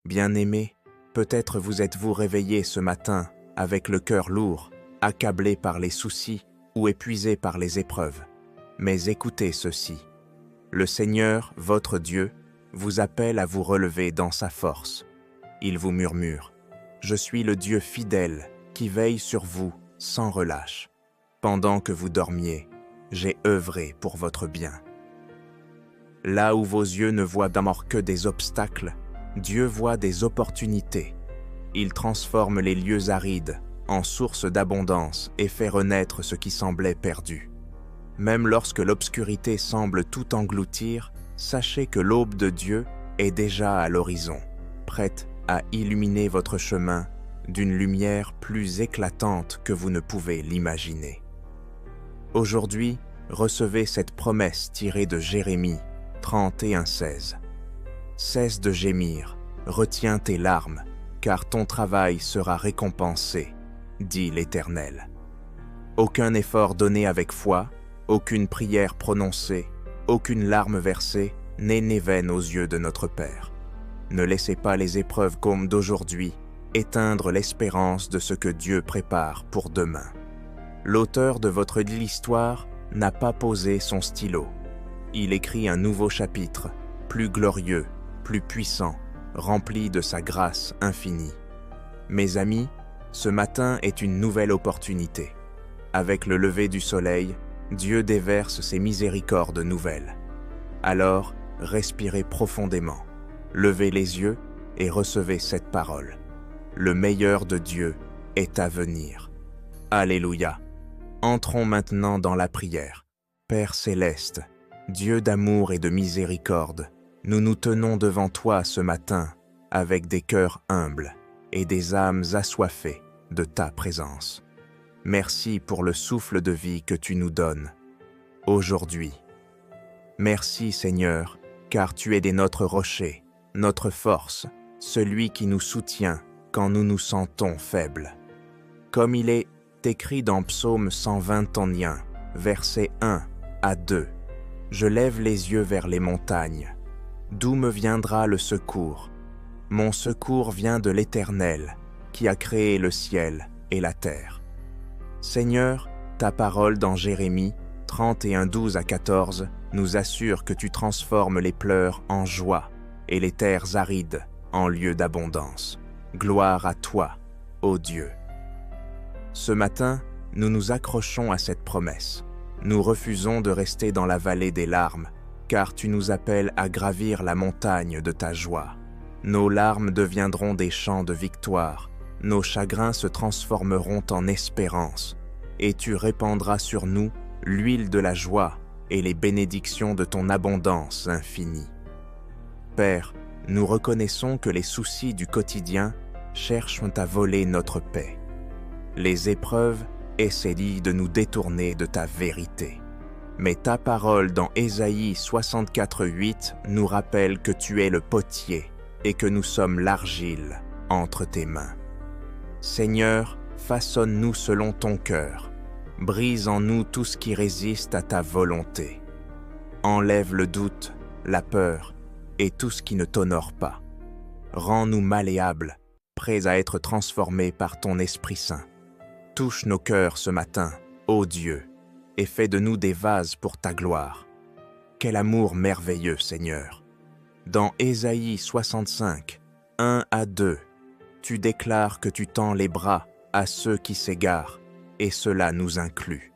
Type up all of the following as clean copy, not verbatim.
Bien-aimés, peut-être vous êtes-vous réveillés ce matin avec le cœur lourd, accablé par les soucis ou épuisé par les épreuves. Mais écoutez ceci. Le Seigneur, votre Dieu, vous appelle à vous relever dans sa force. Il vous murmure « Je suis le Dieu fidèle qui veille sur vous sans relâche. Pendant que vous dormiez, j'ai œuvré pour votre bien. » Là où vos yeux ne voient d'abord que des obstacles, Dieu voit des opportunités. Il transforme les lieux arides en source d'abondance et fait renaître ce qui semblait perdu. Même lorsque l'obscurité semble tout engloutir, sachez que l'aube de Dieu est déjà à l'horizon, prête à illuminer votre chemin d'une lumière plus éclatante que vous ne pouvez l'imaginer. Aujourd'hui, recevez cette promesse tirée de Jérémie 31:16. Cesse de gémir, retiens tes larmes, car ton travail sera récompensé, dit l'Éternel. Aucun effort donné avec foi, aucune prière prononcée, aucune larme versée n'est vaine aux yeux de notre Père. Ne laissez pas les épreuves comme d'aujourd'hui éteindre l'espérance de ce que Dieu prépare pour demain. L'auteur de votre histoire n'a pas posé son stylo. Il écrit un nouveau chapitre, plus glorieux, plus puissant, rempli de sa grâce infinie. Mes amis, ce matin est une nouvelle opportunité. Avec le lever du soleil, Dieu déverse ses miséricordes nouvelles. Alors, respirez profondément, levez les yeux et recevez cette parole. Le meilleur de Dieu est à venir. Alléluia. Entrons maintenant dans la prière. Père céleste, Dieu d'amour et de miséricorde, nous nous tenons devant toi ce matin avec des cœurs humbles et des âmes assoiffées de ta présence. Merci pour le souffle de vie que tu nous donnes aujourd'hui. Merci Seigneur, car tu es notre rocher, notre force, celui qui nous soutient quand nous nous sentons faibles. Comme il est écrit dans Psaume 121, versets 1 à 2, « Je lève les yeux vers les montagnes. D'où me viendra le secours? Mon secours vient de l'Éternel, qui a créé le ciel et la terre. » Seigneur, ta parole dans Jérémie 31:12 à 14 nous assure que tu transformes les pleurs en joie et les terres arides en lieux d'abondance. Gloire à toi, ô Dieu. Ce matin, nous nous accrochons à cette promesse. Nous refusons de rester dans la vallée des larmes, car tu nous appelles à gravir la montagne de ta joie. Nos larmes deviendront des chants de victoire, nos chagrins se transformeront en espérance, et tu répandras sur nous l'huile de la joie et les bénédictions de ton abondance infinie. Père, nous reconnaissons que les soucis du quotidien cherchent à voler notre paix. Les épreuves essaient de nous détourner de ta vérité. Mais ta parole dans Ésaïe 64:8 nous rappelle que tu es le potier et que nous sommes l'argile entre tes mains. Seigneur, façonne-nous selon ton cœur. Brise en nous tout ce qui résiste à ta volonté. Enlève le doute, la peur et tout ce qui ne t'honore pas. Rends-nous malléables, prêts à être transformés par ton Esprit Saint. Touche nos cœurs ce matin, ô Dieu, et fais de nous des vases pour ta gloire. Quel amour merveilleux, Seigneur! Dans Ésaïe 65, 1 à 2, tu déclares que tu tends les bras à ceux qui s'égarent, et cela nous inclut.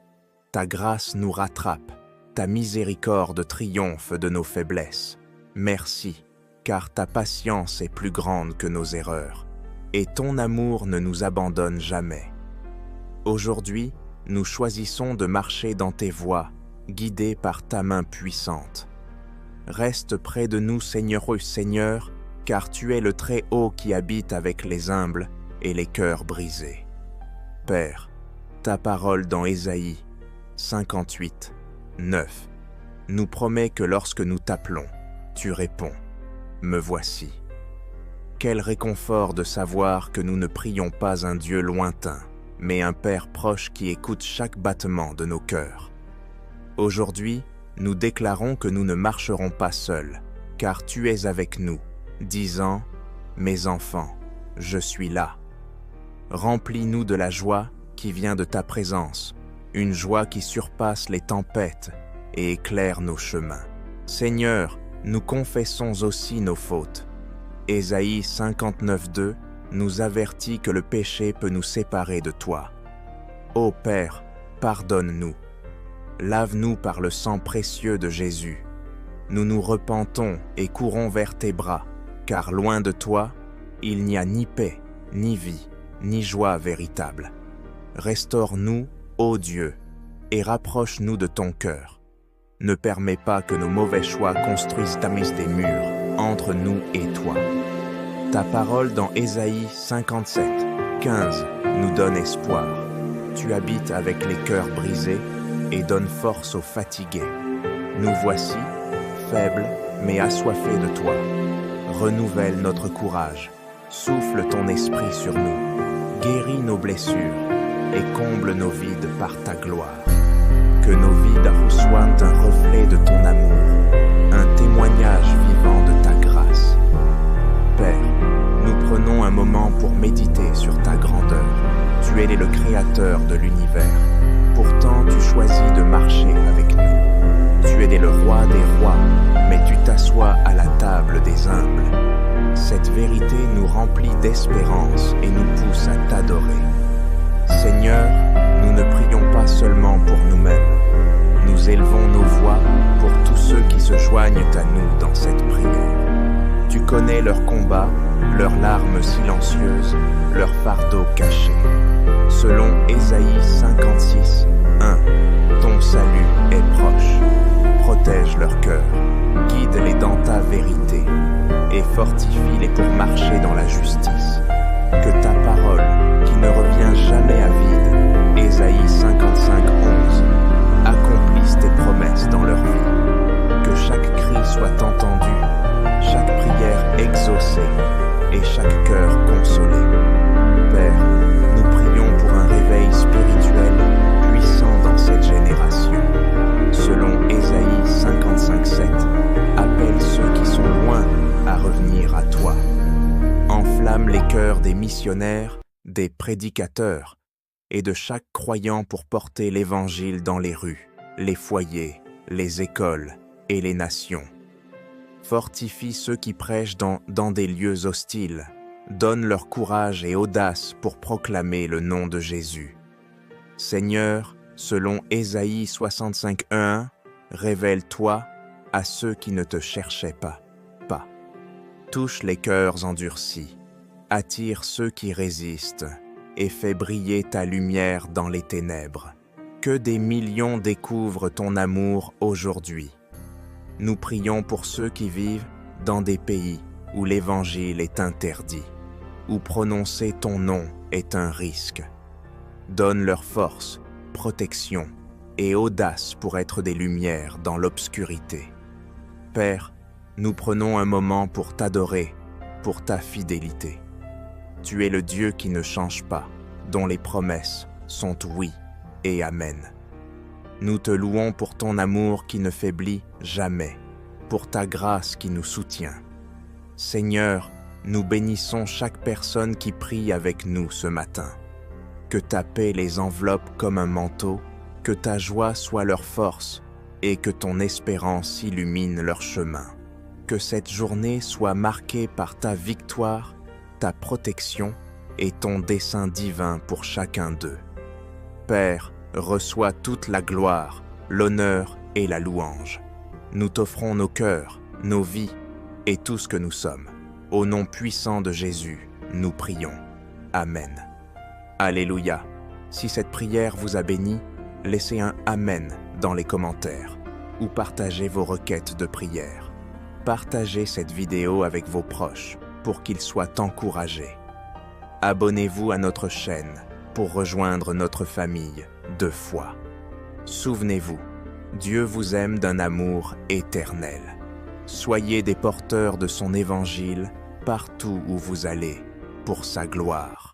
Ta grâce nous rattrape, ta miséricorde triomphe de nos faiblesses. Merci, car ta patience est plus grande que nos erreurs, et ton amour ne nous abandonne jamais. Aujourd'hui, nous choisissons de marcher dans tes voies, guidés par ta main puissante. Reste près de nous, Seigneur, car tu es le Très-Haut qui habite avec les humbles et les cœurs brisés. Père, ta parole dans Ésaïe 58, 9 nous promet que lorsque nous t'appelons, tu réponds « Me voici ». Quel réconfort de savoir que nous ne prions pas un Dieu lointain, mais un Père proche qui écoute chaque battement de nos cœurs. Aujourd'hui, nous déclarons que nous ne marcherons pas seuls, car tu es avec nous, disant « Mes enfants, je suis là. Remplis-nous de la joie qui vient de ta présence, une joie qui surpasse les tempêtes et éclaire nos chemins. Seigneur, nous confessons aussi nos fautes. Ésaïe 59:2 nous avertit que le péché peut nous séparer de toi. Ô Père, pardonne-nous. Lave-nous par le sang précieux de Jésus. Nous nous repentons et courons vers tes bras, car loin de toi, il n'y a ni paix, ni vie, ni joie véritable. Restaure-nous, ô Dieu, et rapproche-nous de ton cœur. Ne permets pas que nos mauvais choix construisent des murs entre nous et toi. Ta parole dans Ésaïe 57:15 nous donne espoir. Tu habites avec les cœurs brisés et donnes force aux fatigués. Nous voici, faibles mais assoiffés de toi. Renouvelle notre courage, souffle ton esprit sur nous, guéris nos blessures et comble nos vides par ta gloire. Que nos vides reçoivent un reflet de ton amour, un témoignage vivant de ta grâce. Père, nous prenons un moment pour méditer sur ta grandeur. Tu es le Créateur de l'univers. Pourtant, tu choisis de marcher avec nous. Tu es le Roi des rois, mais tu t'assois à la table des humbles. Cette vérité nous remplit d'espérance et nous pousse à t'adorer. Seigneur, nous ne prions pas seulement pour nous-mêmes. Nous élevons nos voix pour tous ceux qui se joignent à nous dans cette prière. Tu connais leurs combats, leurs larmes silencieuses, leurs fardeaux cachés. Selon Ésaïe 56:1, ton salut est proche. Protège leur cœur, guide-les dans ta vérité et fortifie-les pour marcher dans la justice. Que ta parole, qui ne revient jamais à vide, Ésaïe 55:11, accomplisse tes promesses dans leur vie. Que chaque cri soit entendu, chaque prière exaucée et chaque cœur consolé. Père, nous prions pour un réveil spirituel puissant dans cette génération. Selon Ésaïe 55:7, appelle ceux qui sont loin à revenir à toi. Enflamme les cœurs des missionnaires, des prédicateurs et de chaque croyant pour porter l'Évangile dans les rues, les foyers, les écoles et les nations. Fortifie ceux qui prêchent dans des lieux hostiles. Donne leur courage et audace pour proclamer le nom de Jésus. Seigneur, selon Ésaïe 65:1, révèle-toi à ceux qui ne te cherchaient pas. Touche les cœurs endurcis, attire ceux qui résistent et fais briller ta lumière dans les ténèbres. Que des millions découvrent ton amour aujourd'hui. Nous prions pour ceux qui vivent dans des pays où l'Évangile est interdit, où prononcer ton nom est un risque. Donne leur force, protection et audace pour être des lumières dans l'obscurité. Père, nous prenons un moment pour t'adorer, pour ta fidélité. Tu es le Dieu qui ne change pas, dont les promesses sont oui et amen. Nous te louons pour ton amour qui ne faiblit jamais, pour ta grâce qui nous soutient. Seigneur, nous bénissons chaque personne qui prie avec nous ce matin. Que ta paix les enveloppe comme un manteau, que ta joie soit leur force et que ton espérance illumine leur chemin. Que cette journée soit marquée par ta victoire, ta protection et ton dessein divin pour chacun d'eux. Père, reçois toute la gloire, l'honneur et la louange. Nous t'offrons nos cœurs, nos vies et tout ce que nous sommes. Au nom puissant de Jésus, nous prions. Amen. Alléluia. Si cette prière vous a béni, laissez un Amen dans les commentaires ou partagez vos requêtes de prière. Partagez cette vidéo avec vos proches pour qu'ils soient encouragés. Abonnez-vous à notre chaîne pour rejoindre notre famille de foi. Souvenez-vous, Dieu vous aime d'un amour éternel. Soyez des porteurs de son évangile partout où vous allez, pour sa gloire.